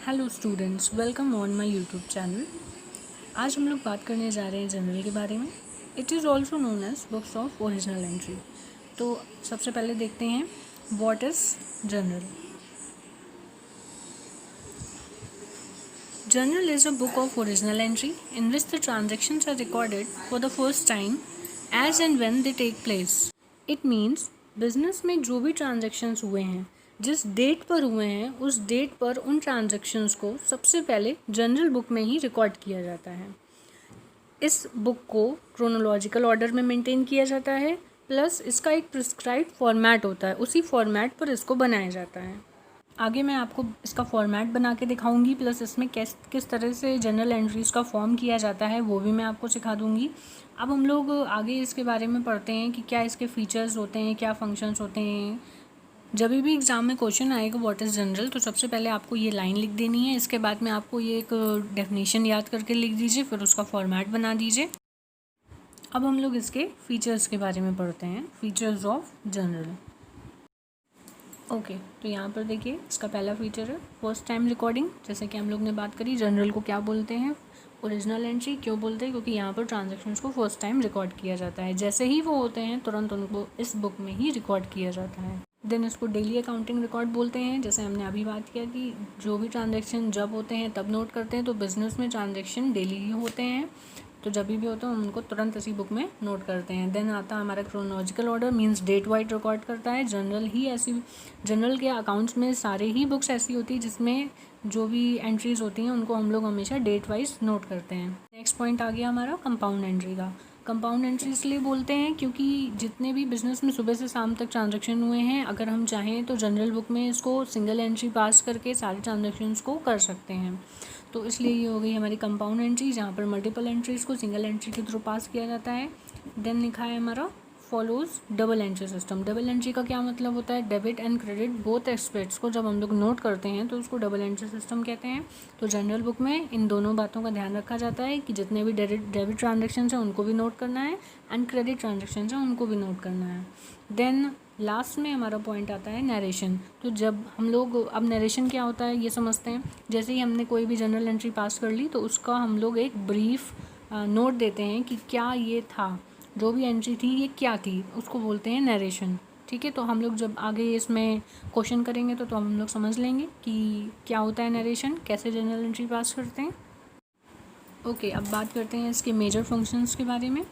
Hello students, welcome on my YouTube channel. आज हम लोग बात करने जा रहे हैं जनरल के बारे में। It is also known as books of original entry. तो सबसे पहले देखते हैं what is journal. Journal is a book of original entry in which the transactions are recorded for the first time as and when they take place. It means business में जो भी transactions हुए हैं, जिस डेट पर हुए हैं, उस डेट पर उन ट्रांजैक्शंस को सबसे पहले जनरल बुक में ही रिकॉर्ड किया जाता है। इस बुक को क्रोनोलॉजिकल ऑर्डर में मेंटेन किया जाता है, प्लस इसका एक प्रिस्क्राइब्ड फॉर्मेट होता है, उसी फॉर्मेट पर इसको बनाया जाता है। आगे मैं आपको इसका फॉर्मेट बना के दिखाऊंगी, प्लस इसमें किस तरह से जनरल एंट्रीज़ का फॉर्म किया जाता है वो भी मैं आपको सिखा दूंगी। अब हम लोग आगे इसके बारे में पढ़ते हैं कि क्या इसके फीचर्स होते हैं, क्या फंक्शंस होते हैं। जब भी एग्ज़ाम में क्वेश्चन आएगा व्हाट इज़ जनरल, तो सबसे पहले आपको ये लाइन लिख देनी है। इसके बाद में आपको ये एक डेफिनेशन याद करके लिख दीजिए, फिर उसका फॉर्मेट बना दीजिए। अब हम लोग इसके फीचर्स के बारे में पढ़ते हैं, फीचर्स ऑफ जनरल। ओके, तो यहाँ पर देखिए इसका पहला फीचर है फर्स्ट टाइम रिकॉर्डिंग। जैसे कि हम लोग ने बात करी, जनरल को क्या बोलते हैं, ओरिजिनल एंट्री क्यों बोलते हैं, क्योंकि यहाँ पर ट्रांजैक्शंस को फर्स्ट टाइम रिकॉर्ड किया जाता है। जैसे ही वो होते हैं तुरंत उनको इस बुक में ही रिकॉर्ड किया जाता है। देन इसको डेली अकाउंटिंग रिकॉर्ड बोलते हैं। जैसे हमने अभी बात किया कि जो भी ट्रांजेक्शन जब होते हैं तब नोट करते हैं, तो बिजनेस में ट्रांजेक्शन डेली ही होते हैं, तो जब भी होता है हम उनको तुरंत इसी बुक में नोट करते हैं। देन आता है हमारा chronological order, means date wise record करता है। जनरल के अकाउंट्स में सारे ही बुक्स ऐसी होती है जिसमें जो भी एंट्रीज होती हैं उनको हम लोग हमेशा डेट वाइज नोट करते हैं। नेक्स्ट पॉइंट आ गया हमारा कंपाउंड एंट्री का। कंपाउंड एंट्री इसलिए बोलते हैं क्योंकि जितने भी बिजनेस में सुबह से शाम तक ट्रांजैक्शन हुए हैं, अगर हम चाहें तो जनरल बुक में इसको सिंगल एंट्री पास करके सारे ट्रांजैक्शंस को कर सकते हैं। तो इसलिए ये हो गई हमारी कंपाउंड एंट्री, जहाँ पर मल्टीपल एंट्रीज को सिंगल एंट्री के थ्रू पास किया जाता है। देन लिखा है हमारा follows double entry system. Double entry का क्या मतलब होता है, debit and credit both aspects को जब हम लोग नोट करते हैं तो उसको डबल एंट्री सिस्टम कहते हैं। तो जनरल बुक में इन दोनों बातों का ध्यान रखा जाता है कि जितने भी डेबिट ट्रांजेक्शन हैं उनको भी नोट करना है एंड क्रेडिट ट्रांजेक्शन हैं उनको भी नोट करना है। देन लास्ट में हमारा पॉइंट आता है नरेशन। तो जब हम लोग अब नरेशन क्या होता है ये समझते हैं। जैसे ही हमने कोई भी जनरल एंट्री पास कर ली तो उसका हम लोग एक ब्रीफ नोट देते हैं कि क्या ये था, जो भी एंट्री थी ये क्या थी, उसको बोलते हैं नरेशन। ठीक है, तो हम लोग जब आगे इसमें क्वेश्चन करेंगे तो हम लोग समझ लेंगे कि क्या होता है नरेशन, कैसे जनरल एंट्री पास करते हैं। ओके, अब बात करते हैं इसके मेजर फंक्शंस के बारे में।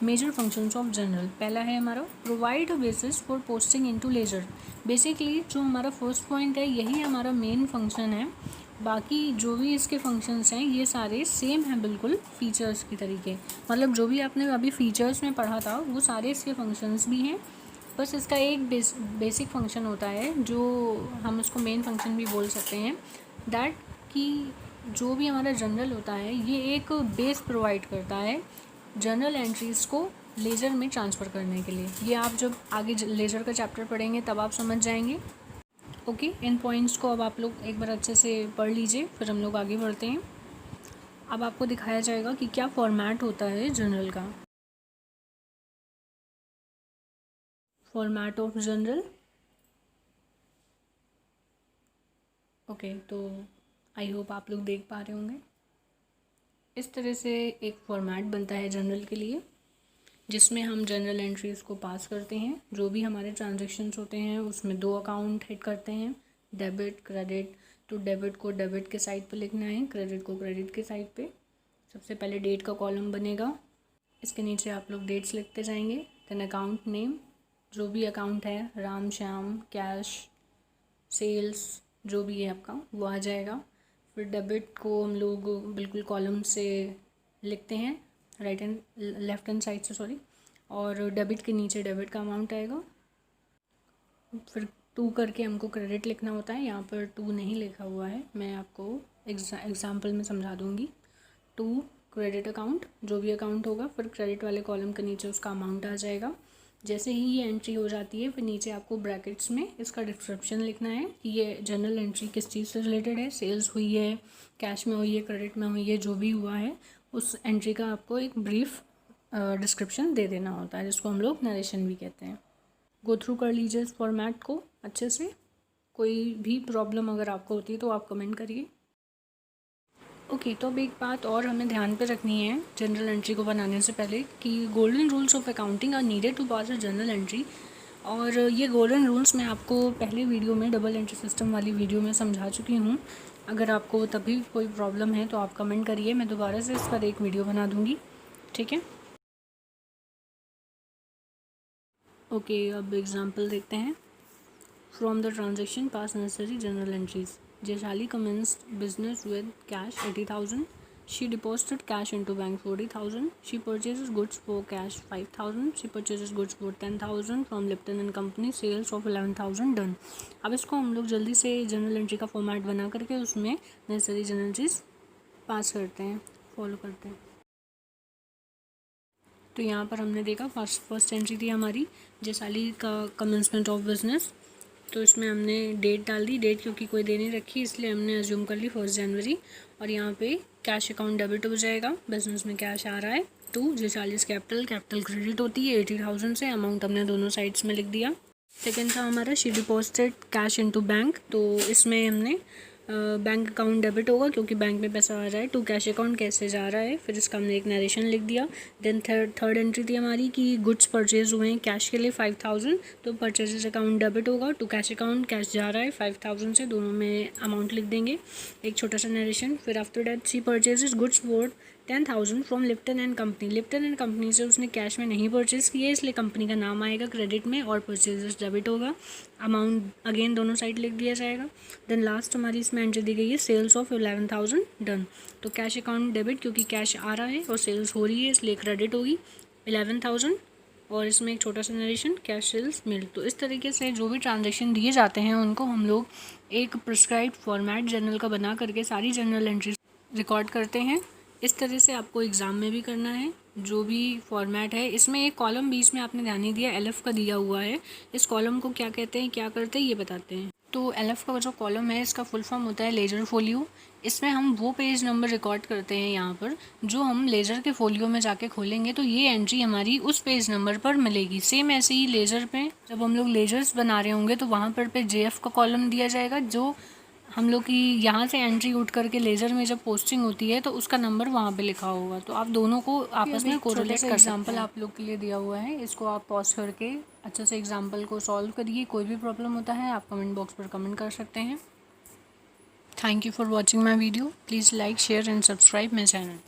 मेजर फंक्शंस ऑफ जनरल, पहला है हमारा provide a basis for posting into ledger. Basically जो हमारा फर्स्ट पॉइंट है यही हमारा मेन फंक्शन है। बाकी जो भी इसके फंक्शंस हैं ये सारे सेम हैं, बिल्कुल फीचर्स की तरीके। मतलब जो भी आपने अभी फीचर्स में पढ़ा था वो सारे इसके फंक्शंस भी हैं। बस इसका एक बेसिक फंक्शन होता है जो हम उसको मेन फंक्शन भी बोल सकते हैं, दैट कि जो भी हमारा जनरल होता है ये एक बेस प्रोवाइड करता है जनरल एंट्रीज़ को लेजर में ट्रांसफ़र करने के लिए। ये आप जब आगे लेजर का चैप्टर पढ़ेंगे तब आप समझ जाएंगे। ओके, इन पॉइंट्स को अब आप लोग एक बार अच्छे से पढ़ लीजिए, फिर हम लोग आगे बढ़ते हैं। अब आपको दिखाया जाएगा कि क्या फॉर्मेट होता है जनरल का। Format of general. ओके, तो आई होप आप लोग देख पा रहे होंगे। इस तरह से एक फॉर्मेट बनता है जनरल के लिए, जिसमें हम जनरल एंट्रीज़ को पास करते हैं। जो भी हमारे ट्रांजैक्शंस होते हैं उसमें दो अकाउंट हिट करते हैं, डेबिट क्रेडिट। तो डेबिट को डेबिट के साइड पे लिखना है, क्रेडिट को क्रेडिट के साइड पे। सबसे पहले डेट का कॉलम बनेगा, इसके नीचे आप लोग डेट्स लिखते जाएंगे। देन अकाउंट नेम, जो भी अकाउंट है, राम श्याम, कैश, सेल्स, जो भी है आपका वो आ जाएगा। फिर डेबिट को हम लोग बिल्कुल कॉलम से लिखते हैं, लेफ्ट हैंड साइड से, सॉरी। और डेबिट के नीचे डेबिट का अमाउंट आएगा। फिर टू करके हमको क्रेडिट लिखना होता है, यहाँ पर टू नहीं लिखा हुआ है, मैं आपको एग्जाम्पल में समझा दूँगी। टू क्रेडिट अकाउंट, जो भी अकाउंट होगा, फिर क्रेडिट वाले कॉलम के नीचे उसका अमाउंट आ जाएगा। जैसे ही ये एंट्री हो जाती है फिर नीचे आपको ब्रैकेट्स में इसका डिस्क्रिप्शन लिखना है कि ये जनरल एंट्री किस चीज़ से रिलेटेड है, सेल्स हुई है, कैश में हुई है, क्रेडिट में हुई है, जो भी हुआ है उस एंट्री का आपको एक ब्रीफ डिस्क्रिप्शन दे देना होता है, जिसको हम लोग नरेशन भी कहते हैं। गो थ्रू कर लीजिए इस फॉर्मेट को अच्छे से। कोई भी प्रॉब्लम अगर आपको होती है तो आप कमेंट करिए। ओके, तो अब एक बात और हमें ध्यान पे रखनी है जनरल एंट्री को बनाने से पहले कि golden rules of accounting are needed to pass a journal entry. और ये गोल्डन रूल्स मैं आपको पहले वीडियो में डबल एंट्री सिस्टम वाली वीडियो में समझा चुकी हूँ। अगर आपको तभी कोई प्रॉब्लम है तो आप कमेंट करिए, मैं दोबारा से इस पर एक वीडियो बना दूँगी, ठीक है। ओके, अब एग्जांपल देखते हैं। From the transaction pass necessary general entries. Jayshali commenced business with cash 80,000. She deposited cash into bank 40,000. She purchases goods for cash 5,000. She purchases goods for 10,000 from Lipton and Company. Sales of 11,000 done. अब इसको हम लोग जल्दी से general entry का format बना करके उसमें नेसेसरी जनरल एंट्रीज पास करते हैं, फॉलो करते हैं। तो यहाँ पर हमने देखा फर्स्ट एंट्री थी हमारी जयशाली का कमेंसमेंट ऑफ बिजनेस। तो इसमें हमने डेट डाल दी, डेट क्योंकि कोई दे नहीं रखी इसलिए हमने अज्यूम कर ली 1 जनवरी। और यहाँ पे कैश अकाउंट डेबिट हो जाएगा, बिजनेस में कैश आ रहा है। 2 जयशालीस कैपिटल क्रेडिट होती है 80,000 से, अमाउंट हमने दोनों साइड्स में लिख दिया। सेकेंड था हमारा she deposited cash into bank, तो इसमें हमने बैंक अकाउंट डेबिट होगा क्योंकि बैंक में पैसा आ रहा है। 2 कैश अकाउंट कैसे जा रहा है, फिर इसका हमने एक नरेशन लिख दिया। देन थर्ड एंट्री थी हमारी कि गुड्स परचेज हुए हैं कैश के लिए 5,000, तो परचेजेस अकाउंट डेबिट होगा। 2 कैश अकाउंट कैश जा रहा है 5,000 से, दोनों में अमाउंट लिख देंगे, एक छोटा सा नरेशन। फिर after that she purchases goods for 10,000 from Lipton and company. Lipton and company से उसने कैश में नहीं परचेज़ किया इसलिए कंपनी का नाम आएगा क्रेडिट में और परचेजेस डेबिट होगा। अमाउंट अगेन दोनों साइड लिख दिया जाएगा। देन लास्ट हमारी इसमें एंट्री दी गई है सेल्स ऑफ 11,000 डन। तो कैश अकाउंट डेबिट क्योंकि कैश आ रहा है और सेल्स हो रही है इसलिए क्रेडिट होगी 11,000 और इसमें एक छोटा सा नरेशन कैश सेल्स मिल। तो इस तरीके से जो भी ट्रांजेक्शन दिए जाते हैं उनको हम लोग एक प्रिस्क्राइब्ड फॉर्मेट जर्नल का बना करके सारी जर्नल एंट्रीज रिकॉर्ड करते हैं। इस तरह से आपको एग्ज़ाम में भी करना है जो भी फॉर्मेट है। इसमें एक कॉलम बीच में आपने ध्यान नहीं दिया, एलएफ का दिया हुआ है। इस कॉलम को क्या कहते हैं, क्या करते हैं, ये बताते हैं। तो एलएफ का जो कॉलम है इसका फुल फॉर्म होता है लेजर फोलियो। इसमें हम वो पेज नंबर रिकॉर्ड करते हैं यहाँ पर जो हम लेजर के फोलियो में जाके खोलेंगे तो ये एंट्री हमारी उस पेज नंबर पर मिलेगी। सेम ऐसे ही लेजर पे जब हम लोग लेजर्स बना रहे होंगे तो वहाँ पर जेएफ का कॉलम दिया जाएगा जो हम लोग की यहाँ से एंट्री उठ करके लेजर में जब पोस्टिंग होती है तो उसका नंबर वहाँ पे लिखा होगा। तो आप दोनों को आपस में कोरिलेट कर सकते हैं। एग्जाम्पल आप लोग के लिए दिया हुआ है, इसको आप पॉज करके अच्छे से एग्जाम्पल को सॉल्व करिए। कोई भी प्रॉब्लम होता है आप कमेंट बॉक्स पर कमेंट कर सकते हैं। Thank you for watching my video. Please like share and subscribe my channel.